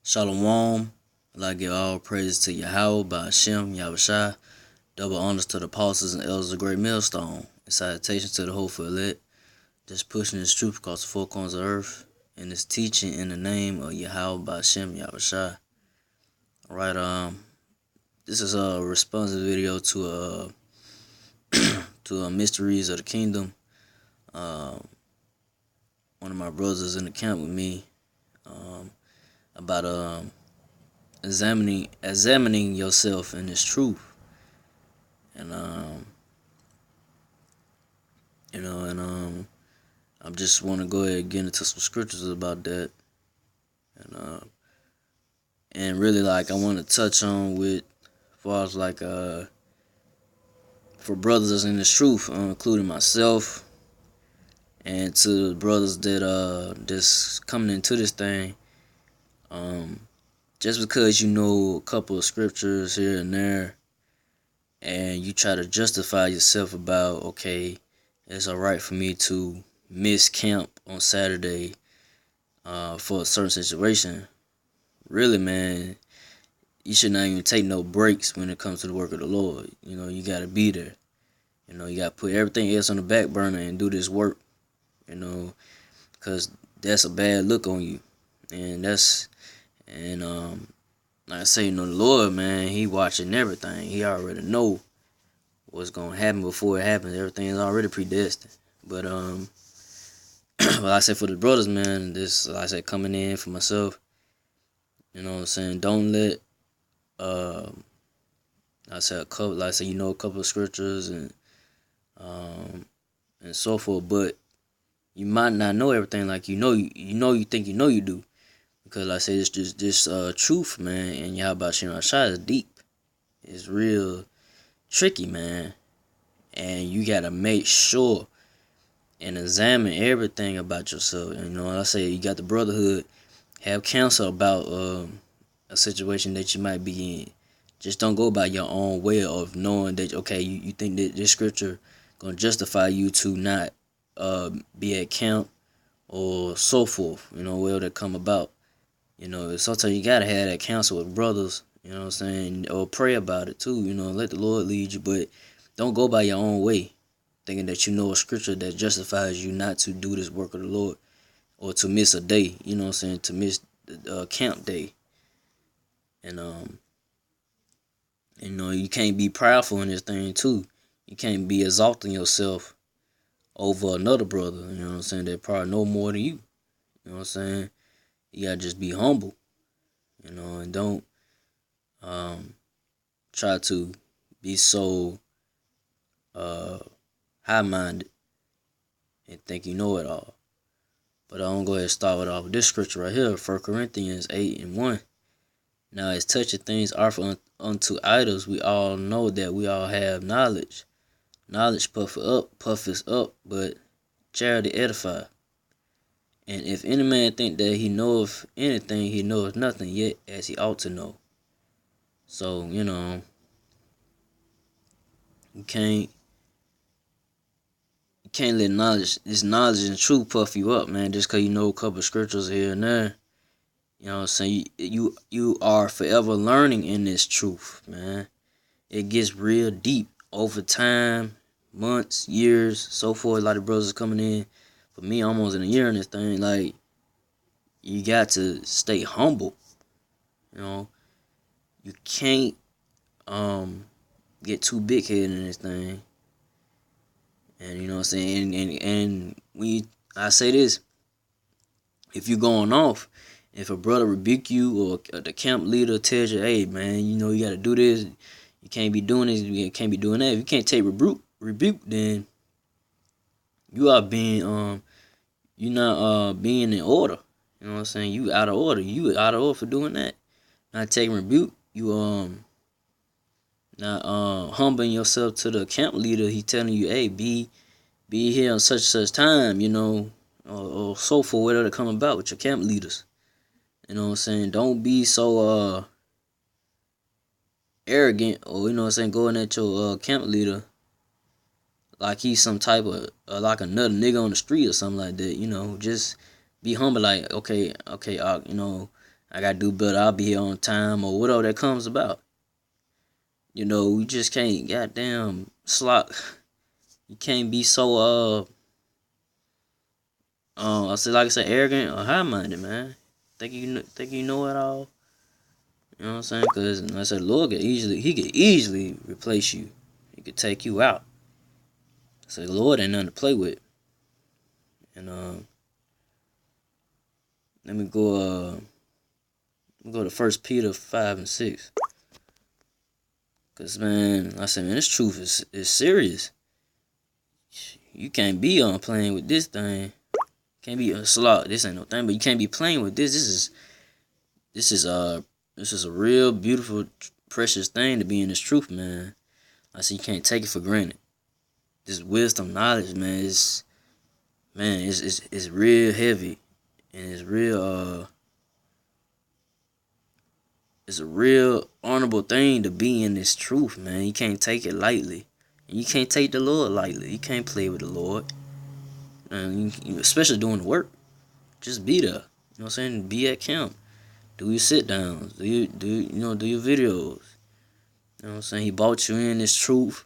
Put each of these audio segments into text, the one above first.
Shalom. I'd like to give all praise to Yahweh by Hashem, Yahushua. Double honors to the apostles and elders of Great Millstone. And salutations to the hopeful elect. Just pushing this truth across the four corners of earth. And this teaching in the name of Yahweh by Hashem, Yahushua. Alright, this is a responsive video to Mysteries of the Kingdom. One of my brothers in the camp with me. About examining yourself in this truth, and I just want to go ahead and get into some scriptures about that, and really like I want to touch on with as far as like for brothers that's in this truth, including myself, and to the brothers that just coming into this thing. Just because you know a couple of scriptures here and there, and you try to justify yourself about, okay, it's alright for me to miss camp on Saturday for a certain situation. Really, man, you should not even take no breaks when it comes to the work of the Lord. You know, you got to be there. You know, you got to put everything else on the back burner and do this work, you know, because that's a bad look on you. And like I say, you know, the Lord, man, he watching everything. He already know what's gonna happen before it happens. Everything is already predestined. But well, I said for the brothers, man, this, like I said, coming in for myself, you know what I'm saying, don't let I said a couple, like I said, you know, a couple of scriptures and so forth, but you might not know everything like you think you do. Because like I say, this truth, man, and Yahweh Shem Shah is deep. It's real tricky, man. And you gotta make sure and examine everything about yourself. And, you know, like I say, you got the brotherhood, have counsel about a situation that you might be in. Just don't go by your own way of knowing that, okay, you think that this scripture gonna justify you to not be at camp or so forth, you know, where that come about. You know, sometimes you gotta have that counsel with brothers, you know what I'm saying, or pray about it too, you know, let the Lord lead you, but don't go by your own way, thinking that you know a scripture that justifies you not to do this work of the Lord, or to miss a day, you know what I'm saying, to miss the camp day. And, you know, you can't be prideful in this thing too. You can't be exalting yourself over another brother, you know what I'm saying, that probably know more than you, you know what I'm saying. You gotta just be humble, you know, and don't try to be so high-minded and think you know it all. But I'm going to go ahead and start it off with this scripture right here, 1 Corinthians 8:1. Now, as touching things offered unto idols, we all know that we all have knowledge. Knowledge puffeth up, but charity edify. And if any man think that he knoweth anything, he knoweth nothing yet as he ought to know. So, you know, you can't let this knowledge and truth puff you up, man, just because you know a couple of scriptures here and there. You know what I'm saying? You are forever learning in this truth, man. It gets real deep over time, months, years, so forth. A lot of brothers coming in. For me, almost in a year in this thing, like, you got to stay humble. You know, you can't get too big headed in this thing. And you know what I'm saying? And I say this, if you're going off, if a brother rebuke you or the camp leader tells you, hey man, you know you gotta do this, you can't be doing this, you can't be doing that. If you can't take rebuke, then you are being you're not being in order. You know what I'm saying? You out of order. You out of order for doing that. Not taking rebuke. You not humbling yourself to the camp leader. He telling you, hey, be here on such and such time, you know, or so forth, whatever to come about with your camp leaders. You know what I'm saying? Don't be so arrogant, or you know what I'm saying, going at your camp leader like he's some type of like another nigga on the street or something like that. You know, just be humble. Like, okay, you know, I gotta do better. I'll be here on time or whatever that comes about. You know, you just can't goddamn slot. You can't be so I said like I said arrogant or high minded, man. Think you know it all. You know what I'm saying? Because like I said, the Lord could easily replace you. He could take you out. So the Lord ain't nothing to play with. And let me go to 1 Peter 5:6. Cause man, I said, man, this truth is serious. You can't be playing with this thing. Can't be a slot. This ain't no thing, but you can't be playing with this. This is a real beautiful, precious thing to be in this truth, man. I said you can't take it for granted. This wisdom, knowledge, man, it's real heavy, and it's a real honorable thing to be in this truth, man. You can't take it lightly, and you can't take the Lord lightly. You can't play with the Lord, and especially doing the work. Just be there. You know what I'm saying? Be at camp. Do your sit downs. Do your videos. You know what I'm saying? He brought you in this truth,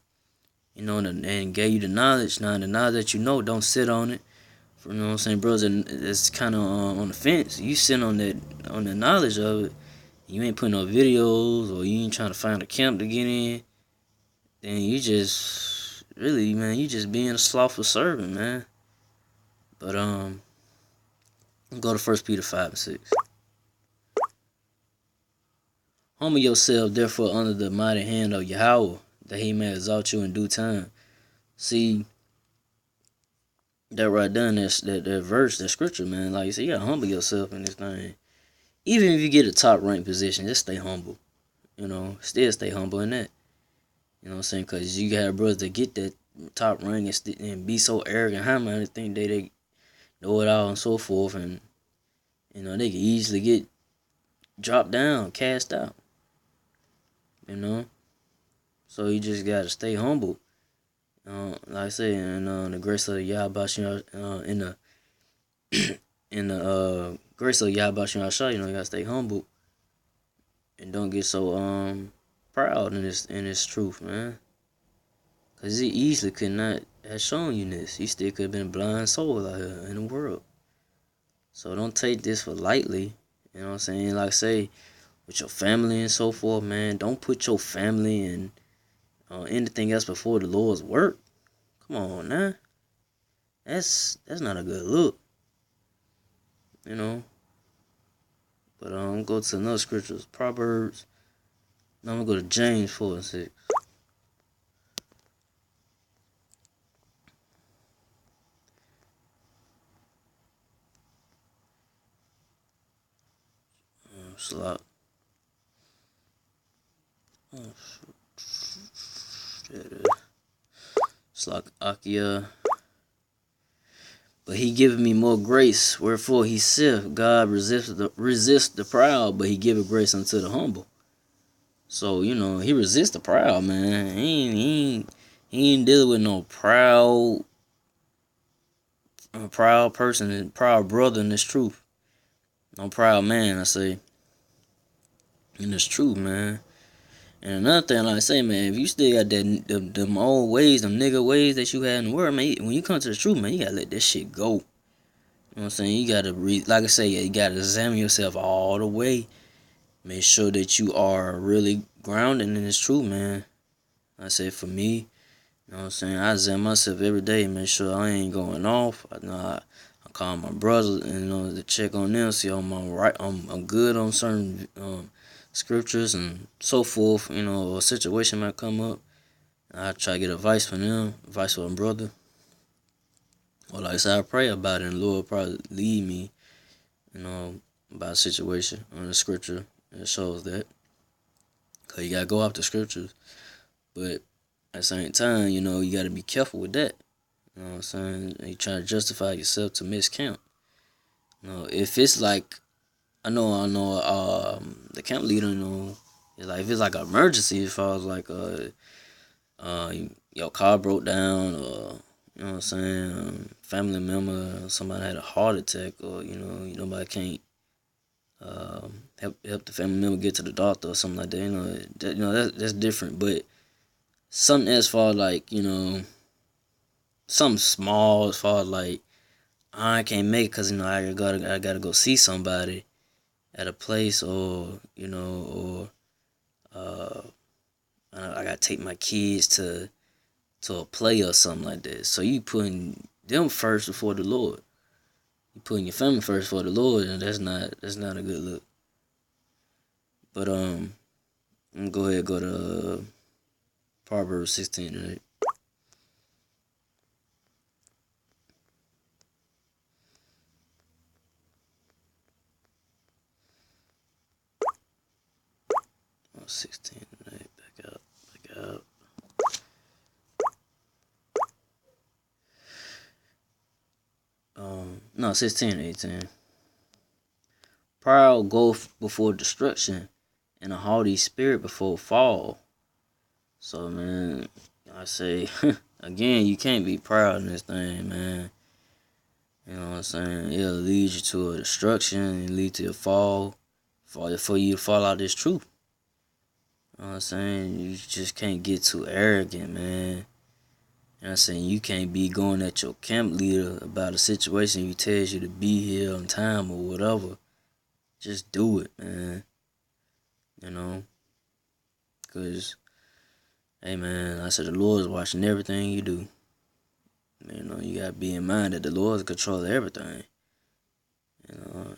you know, and gave you the knowledge. Now the knowledge that you know, don't sit on it. You know what I'm saying, brothers? It's kind of on the fence. You sit on the knowledge of it. You ain't putting no videos, or you ain't trying to find a camp to get in. Then you just really, man, you just being a slothful servant, man. But go to 1 Peter 5:6. Humble yourself, therefore, under the mighty hand of Yahweh, that he may exalt you in due time. See, that right there, that verse, that scripture, man, like you said, you gotta humble yourself in this thing. Even if you get a top ranked position, just stay humble. You know, still stay humble in that. You know what I'm saying? Because you got brothers that get that top rank and be so arrogant, how many think they know it all and so forth, and you know they can easily get dropped down, cast out. You know, so you just gotta stay humble. Like I say, in the grace of Yahweh, in the grace of Yahweh, you know, you gotta stay humble and don't get so proud in this truth, man. Cause he easily could not have shown you this. He still could have been a blind soul out here in the world. So don't take this for lightly. You know what I'm saying? Like I say, with your family and so forth, man. Don't put your family and anything else before the Lord's work. Come on, now. That's not a good look. You know. But I'm go to another scripture, Proverbs. Now I'm gonna go to James 4:6. Slot. Slot Akia. But he giveth me more grace, wherefore he saith, God resist the proud, but he giveth grace unto the humble. So, you know, he resists the proud, man. He ain't dealing with no proud person, proud brother in this truth. No proud man, I say. In this truth, man. And another thing, like I say, man, if you still got them old ways, them nigga ways that you had in the world, man, when you come to the truth, man, you gotta let that shit go. You know what I'm saying? You gotta like I say, you gotta examine yourself all the way. Make sure that you are really grounded in this truth, man. I say for me, you know what I'm saying, I examine myself every day, make sure I ain't going off. I call my brothers and, you know, to check on them, see I'm good on certain scriptures and so forth. You know, a situation might come up, I try to get advice from them, advice from a brother. Or like I said, I pray about it, and the Lord probably lead me, you know, about a situation on the scripture that shows that. Cause you gotta go off the scriptures, but at the same time, you know, you gotta be careful with that. You know what I'm saying? You try to justify yourself to miscount. You know, if it's like, I know, the camp leader, you know, it's like if it's like an emergency, as far as like your car broke down, or you know what I'm saying, family member, somebody had a heart attack, or you know, nobody can't help the family member get to the doctor or something like that. That's different. But something as far like something small as far as like I can't make it because I gotta go see somebody at a place, or I gotta take my kids to a play or something like that. So you putting them first before the Lord. You putting your family first before the Lord, and that's not a good look. But I'm gonna go ahead and go to Proverbs 16:8. Oh, 16:8. Back up. No, 16:18. Proud goeth before destruction, and a haughty spirit before fall. So, man, I say, again, you can't be proud in this thing, man. You know what I'm saying? It'll lead you to a destruction and lead to a fall for you to fall out this truth. You know what I'm saying? You just can't get too arrogant, man. You know what I'm saying? You can't be going at your camp leader about a situation he tells you to be here on time or whatever. Just do it, man. Because, hey, man, I said the Lord is watching everything you do. You gotta be in mind that the Lord is in control of everything. You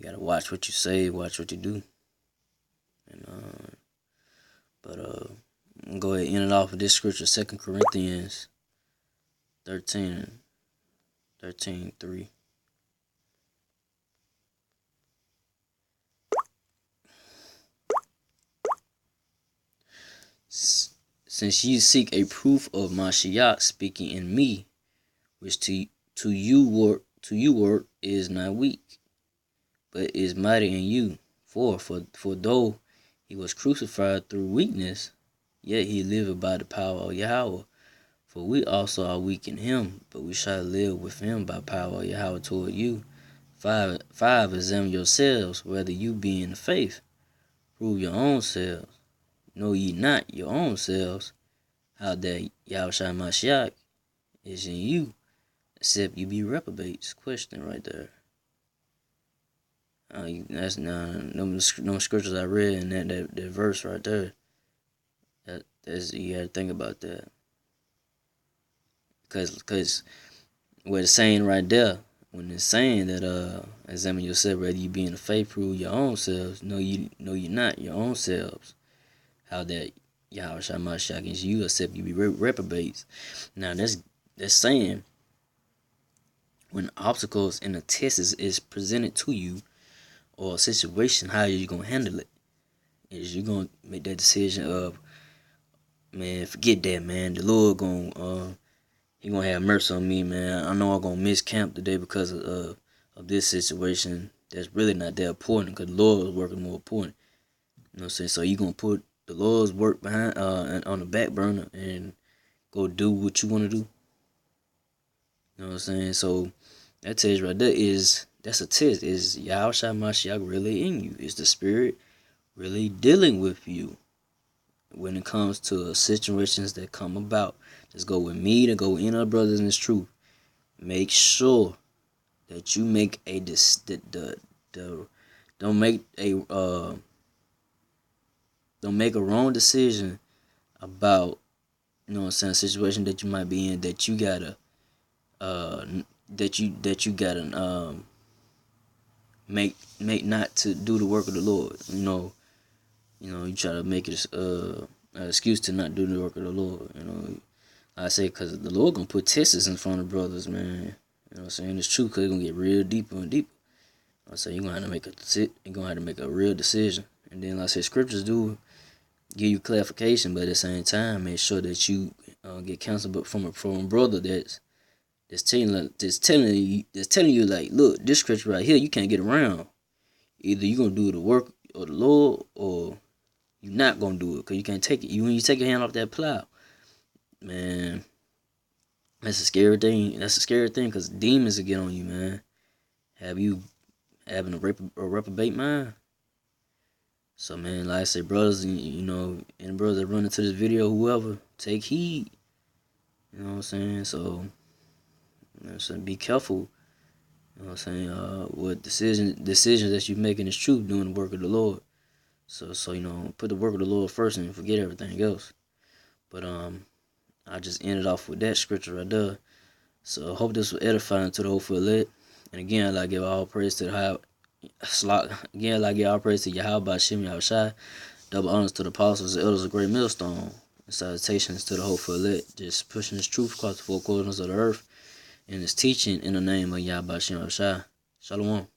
gotta watch what you say, watch what you do. But I'm gonna go ahead and end it off with this scripture, 2 Corinthians 13:3. Since you seek a proof of Mashiach speaking in me, which to you work is not weak, but is mighty in you. For though he was crucified through weakness, yet he lived by the power of Yahweh. For we also are weak in him, but we shall live with him by power of Yahweh toward you. 5. Examine yourselves, whether you be in the faith. Prove your own selves. Know ye not your own selves, how that Yahushua Mashiach is in you, except you be reprobates? Question right there. That's no scriptures I read in that verse right there. That's you gotta think about that. Cause what it's saying right there, when it's saying that examine yourself whether you be in the faith, prove your own selves. Know you not your own selves, how that Yahweh Shemashah against you, except you be reprobates. Now that's saying when obstacles in a test is presented to you, or a situation, how are you gonna handle it? Is you gonna make that decision of, man, forget that, man. The Lord he gonna have mercy on me, man. I know I'm gonna miss camp today because of this situation that's really not that important, because the Lord is working more important. You know what I'm saying? So you gonna put the Lord's work behind on the back burner and go do what you want to do. You know what I'm saying? So that tells you right there that's a test. Is Yahushua Mashiach really in you? Is the Spirit really dealing with you when it comes to situations that come about? Just go with me, to go with any other brothers in this truth. Make sure that you make don't make a wrong decision about, you know what I'm saying, a situation that you might be in, that you gotta make not to do the work of the Lord. You try to make it an excuse to not do the work of the Lord. I say, because the Lord gonna put tests in front of brothers, man. You know what I'm saying? It's true, because it's gonna get real deeper and deeper. I say you're gonna have to make a real decision. And then, like I say, scriptures do give you clarification, but at the same time, make sure that you get counsel, but from a brother that's telling you like, look, this scripture right here, you can't get around. Either you gonna do the work of the Lord, or you're not gonna do it, because you can't take it. When you take your hand off that plow, man, that's a scary thing. That's a scary thing, because demons will get on you, man. Have you having a reprobate mind. So man, like I say, brothers, and brothers that run into this video, whoever, take heed. You know what I'm saying? So, be careful. You know what I'm saying? What decisions that you make in this truth, doing the work of the Lord. So put the work of the Lord first and forget everything else. But I just ended off with that scripture right there. So I hope this was edifying to the hopeful elect. And again, I'd like to give all praise to the high Again, I'd like to give all praise to Yahweh Shem Yahushai. Double honors to the apostles and elders of Great Millstone. And salutations to the hopeful elect. Just pushing this truth across the four corners of the earth. And this teaching in the name of Yahweh Shem Yahushai. Shalom.